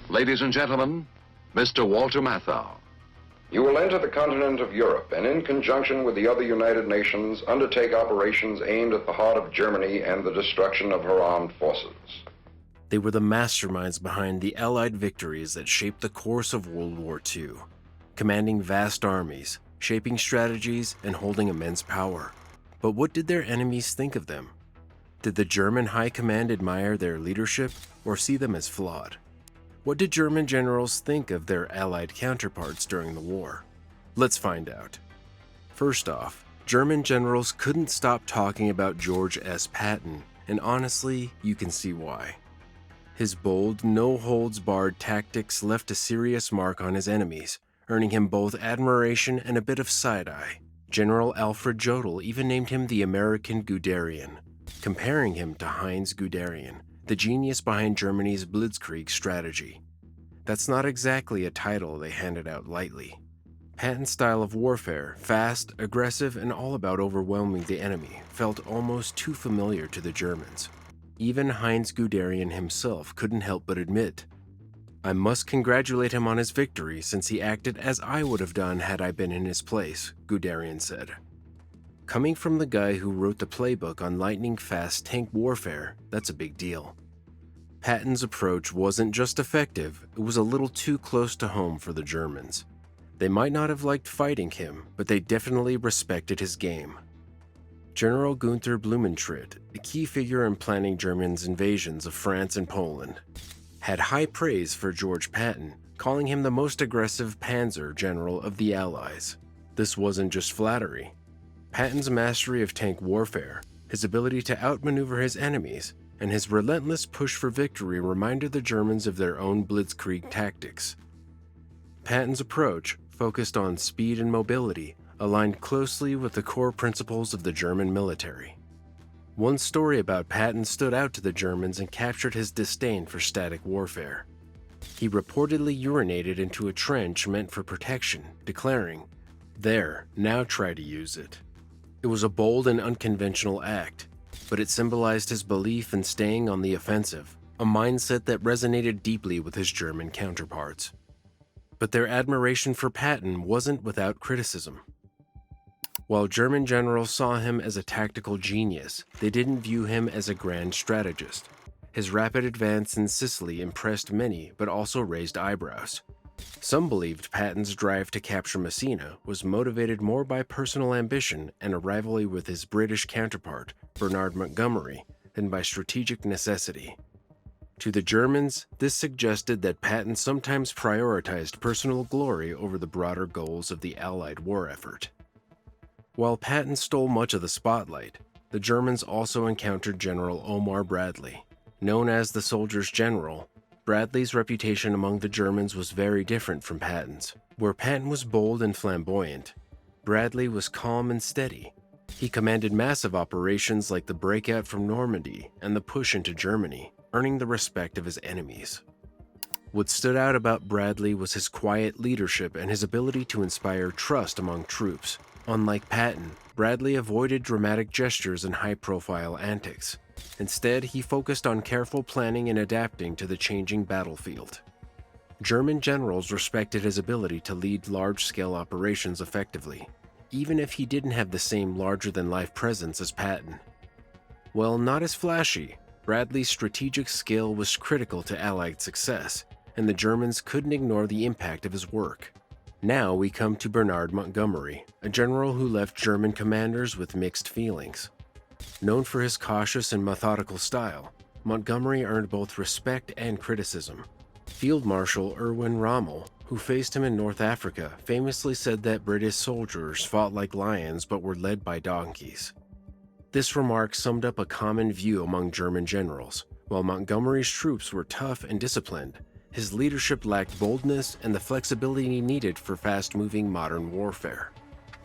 Ladies and gentlemen, Mr. Walter Matthau. You will enter the continent of Europe and in conjunction with the other United Nations undertake operations aimed at the heart of Germany and the destruction of her armed forces. They were the masterminds behind the Allied victories that shaped the course of World War II, commanding vast armies, shaping strategies, and holding immense power. But what did their enemies think of them? Did the German High Command admire their leadership or see them as flawed? What did German generals think of their Allied counterparts during the war? Let's find out. First off, German generals couldn't stop talking about George S. Patton, and honestly, you can see why. His bold, no-holds-barred tactics left a serious mark on his enemies, earning him both admiration and a bit of side-eye. General Alfred Jodl even named him the American Guderian, comparing him to Heinz Guderian, the genius behind Germany's Blitzkrieg strategy. That's not exactly a title they handed out lightly. Patton's style of warfare, fast, aggressive, and all about overwhelming the enemy, felt almost too familiar to the Germans. Even Heinz Guderian himself couldn't help but admit, "I must congratulate him on his victory since he acted as I would have done had I been in his place," Guderian said. Coming from the guy who wrote the playbook on lightning-fast tank warfare, that's a big deal. Patton's approach wasn't just effective, it was a little too close to home for the Germans. They might not have liked fighting him, but they definitely respected his game. General Gunther Blumentritt, a key figure in planning Germany's invasions of France and Poland, had high praise for George Patton, calling him the most aggressive panzer general of the Allies. This wasn't just flattery. Patton's mastery of tank warfare, his ability to outmaneuver his enemies, and his relentless push for victory reminded the Germans of their own Blitzkrieg tactics. Patton's approach, focused on speed and mobility, aligned closely with the core principles of the German military. One story about Patton stood out to the Germans and captured his disdain for static warfare. He reportedly urinated into a trench meant for protection, declaring, "There, now try to use it." It was a bold and unconventional act, but it symbolized his belief in staying on the offensive, a mindset that resonated deeply with his German counterparts. But their admiration for Patton wasn't without criticism. While German generals saw him as a tactical genius, they didn't view him as a grand strategist. His rapid advance in Sicily impressed many, but also raised eyebrows. Some believed Patton's drive to capture Messina was motivated more by personal ambition and a rivalry with his British counterpart, Bernard Montgomery, than by strategic necessity. To the Germans, this suggested that Patton sometimes prioritized personal glory over the broader goals of the Allied war effort. While Patton stole much of the spotlight, the Germans also encountered General Omar Bradley. Known as the soldier's general, Bradley's reputation among the Germans was very different from Patton's. Where Patton was bold and flamboyant, Bradley was calm and steady. He commanded massive operations like the breakout from Normandy and the push into Germany, earning the respect of his enemies. What stood out about Bradley was his quiet leadership and his ability to inspire trust among troops. Unlike Patton, Bradley avoided dramatic gestures and high-profile antics. Instead, he focused on careful planning and adapting to the changing battlefield. German generals respected his ability to lead large-scale operations effectively, even if he didn't have the same larger-than-life presence as Patton. While not as flashy, Bradley's strategic skill was critical to Allied success, and the Germans couldn't ignore the impact of his work. Now we come to Bernard Montgomery, a general who left German commanders with mixed feelings. Known for his cautious and methodical style, Montgomery earned both respect and criticism. Field Marshal Erwin Rommel, who faced him in North Africa, famously said that British soldiers fought like lions but were led by donkeys. This remark summed up a common view among German generals. While Montgomery's troops were tough and disciplined, his leadership lacked boldness and the flexibility needed for fast-moving modern warfare.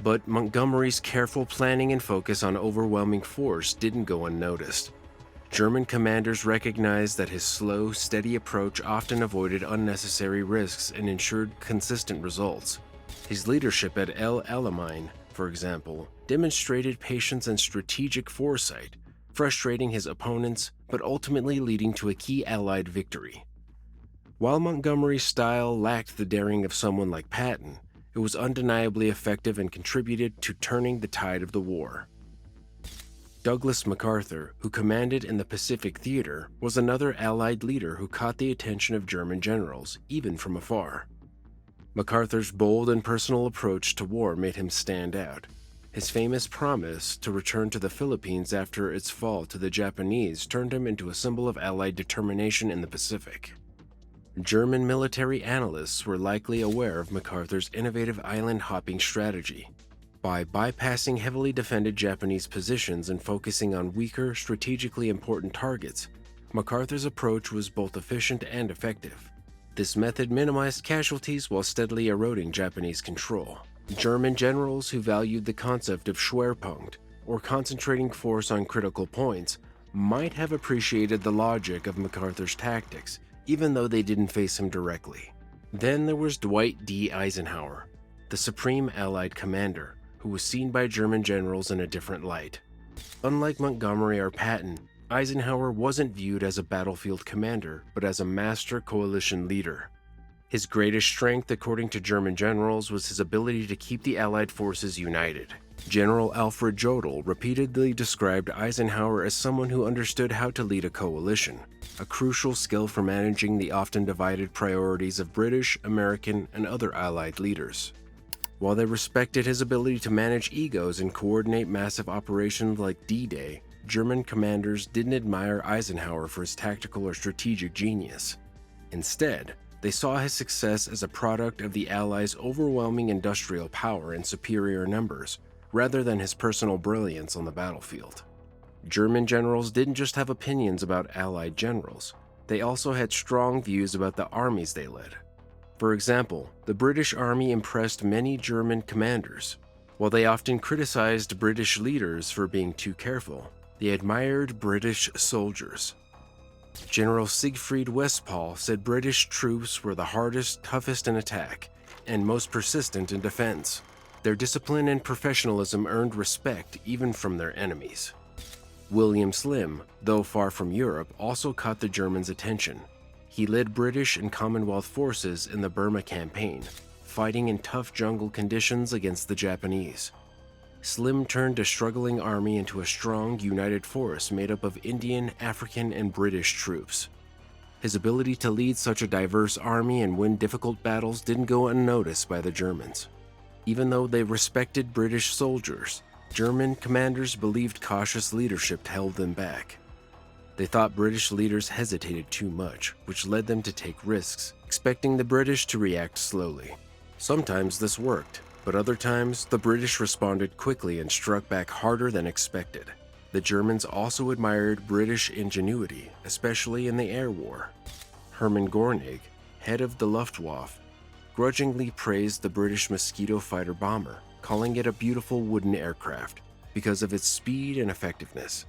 But Montgomery's careful planning and focus on overwhelming force didn't go unnoticed. German commanders recognized that his slow, steady approach often avoided unnecessary risks and ensured consistent results. His leadership at El Alamein, for example, demonstrated patience and strategic foresight, frustrating his opponents but ultimately leading to a key Allied victory. While Montgomery's style lacked the daring of someone like Patton, it was undeniably effective and contributed to turning the tide of the war. Douglas MacArthur, who commanded in the Pacific Theater, was another Allied leader who caught the attention of German generals, even from afar. MacArthur's bold and personal approach to war made him stand out. His famous promise to return to the Philippines after its fall to the Japanese turned him into a symbol of Allied determination in the Pacific. German military analysts were likely aware of MacArthur's innovative island-hopping strategy. By bypassing heavily defended Japanese positions and focusing on weaker, strategically important targets, MacArthur's approach was both efficient and effective. This method minimized casualties while steadily eroding Japanese control. German generals who valued the concept of Schwerpunkt, or concentrating force on critical points, might have appreciated the logic of MacArthur's tactics, even though they didn't face him directly. Then there was Dwight D. Eisenhower, the supreme Allied commander, who was seen by German generals in a different light. Unlike Montgomery or Patton, Eisenhower wasn't viewed as a battlefield commander, but as a master coalition leader. His greatest strength, according to German generals, was his ability to keep the Allied forces united. General Alfred Jodl repeatedly described Eisenhower as someone who understood how to lead a coalition, a crucial skill for managing the often divided priorities of British, American, and other Allied leaders. While they respected his ability to manage egos and coordinate massive operations like D-Day, German commanders didn't admire Eisenhower for his tactical or strategic genius. Instead, they saw his success as a product of the Allies' overwhelming industrial power and superior numbers, rather than his personal brilliance on the battlefield. German generals didn't just have opinions about Allied generals, they also had strong views about the armies they led. For example, the British Army impressed many German commanders. While they often criticized British leaders for being too careful, they admired British soldiers. General Siegfried Westphal said British troops were the hardest, toughest in attack, and most persistent in defense. Their discipline and professionalism earned respect even from their enemies. William Slim, though far from Europe, also caught the Germans' attention. He led British and Commonwealth forces in the Burma campaign, fighting in tough jungle conditions against the Japanese. Slim turned a struggling army into a strong, united force made up of Indian, African, and British troops. His ability to lead such a diverse army and win difficult battles didn't go unnoticed by the Germans. Even though they respected British soldiers, German commanders believed cautious leadership held them back. They thought British leaders hesitated too much, which led them to take risks, expecting the British to react slowly. Sometimes this worked, but other times the British responded quickly and struck back harder than expected. The Germans also admired British ingenuity, especially in the air war. Hermann Görnig, head of the Luftwaffe, grudgingly praised the British Mosquito fighter bomber, calling it a beautiful wooden aircraft because of its speed and effectiveness.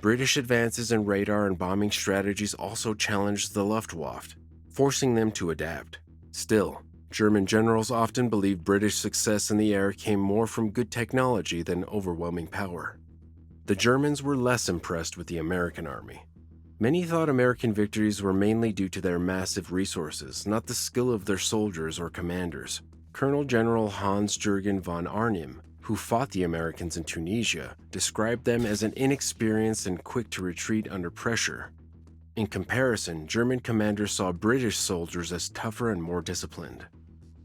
British advances in radar and bombing strategies also challenged the Luftwaffe, forcing them to adapt. Still, German generals often believed British success in the air came more from good technology than overwhelming power. The Germans were less impressed with the American army. Many thought American victories were mainly due to their massive resources, not the skill of their soldiers or commanders. Colonel General Hans-Jürgen von Arnim, who fought the Americans in Tunisia, described them as an inexperienced and quick to retreat under pressure. In comparison, German commanders saw British soldiers as tougher and more disciplined.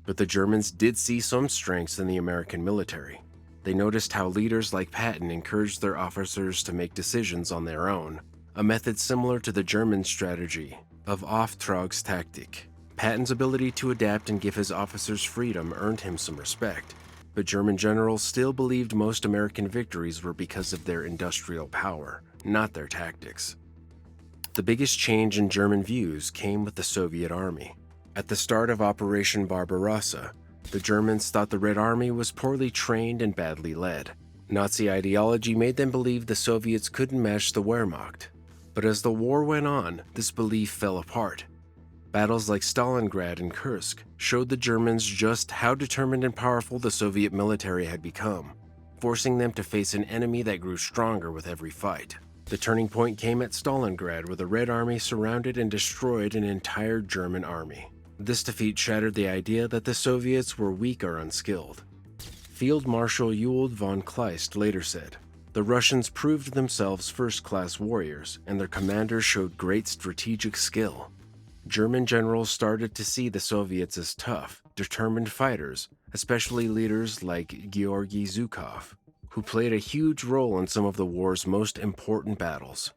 But the Germans did see some strengths in the American military. They noticed how leaders like Patton encouraged their officers to make decisions on their own, a method similar to the German strategy of Auftragstaktik. Patton's ability to adapt and give his officers freedom earned him some respect, but German generals still believed most American victories were because of their industrial power, not their tactics. The biggest change in German views came with the Soviet Army. At the start of Operation Barbarossa, the Germans thought the Red Army was poorly trained and badly led. Nazi ideology made them believe the Soviets couldn't match the Wehrmacht. But as the war went on, this belief fell apart. Battles like Stalingrad and Kursk showed the Germans just how determined and powerful the Soviet military had become, forcing them to face an enemy that grew stronger with every fight. The turning point came at Stalingrad, where the Red Army surrounded and destroyed an entire German army. This defeat shattered the idea that the Soviets were weak or unskilled. Field Marshal Ewald von Kleist later said, "The Russians proved themselves first-class warriors, and their commanders showed great strategic skill." German generals started to see the Soviets as tough, determined fighters, especially leaders like Georgi Zhukov, who played a huge role in some of the war's most important battles.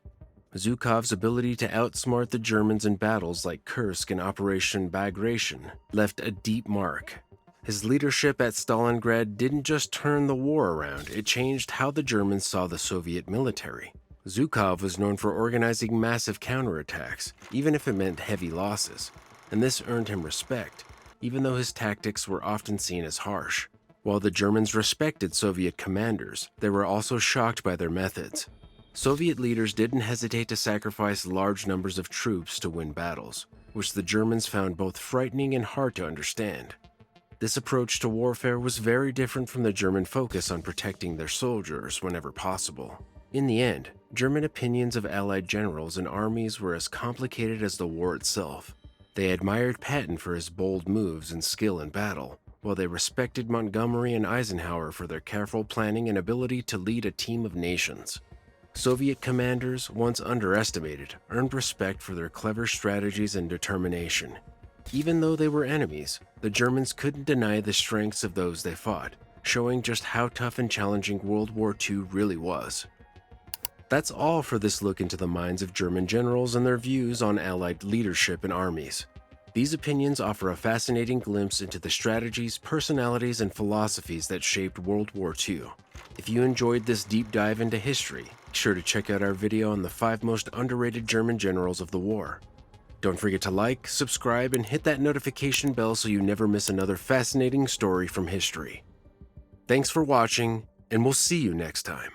Zhukov's ability to outsmart the Germans in battles like Kursk and Operation Bagration left a deep mark. His leadership at Stalingrad didn't just turn the war around, it changed how the Germans saw the Soviet military. Zhukov was known for organizing massive counterattacks, even if it meant heavy losses, and this earned him respect, even though his tactics were often seen as harsh. While the Germans respected Soviet commanders, they were also shocked by their methods. Soviet leaders didn't hesitate to sacrifice large numbers of troops to win battles, which the Germans found both frightening and hard to understand. This approach to warfare was very different from the German focus on protecting their soldiers whenever possible. In the end, German opinions of Allied generals and armies were as complicated as the war itself. They admired Patton for his bold moves and skill in battle, while they respected Montgomery and Eisenhower for their careful planning and ability to lead a team of nations. Soviet commanders, once underestimated, earned respect for their clever strategies and determination. Even though they were enemies, the Germans couldn't deny the strengths of those they fought, showing just how tough and challenging World War II really was. That's all for this look into the minds of German generals and their views on Allied leadership and armies. These opinions offer a fascinating glimpse into the strategies, personalities, and philosophies that shaped World War II. If you enjoyed this deep dive into history, be sure to check out our video on the 5 most underrated German generals of the war. Don't forget to like, subscribe, and hit that notification bell so you never miss another fascinating story from history. Thanks for watching, and we'll see you next time.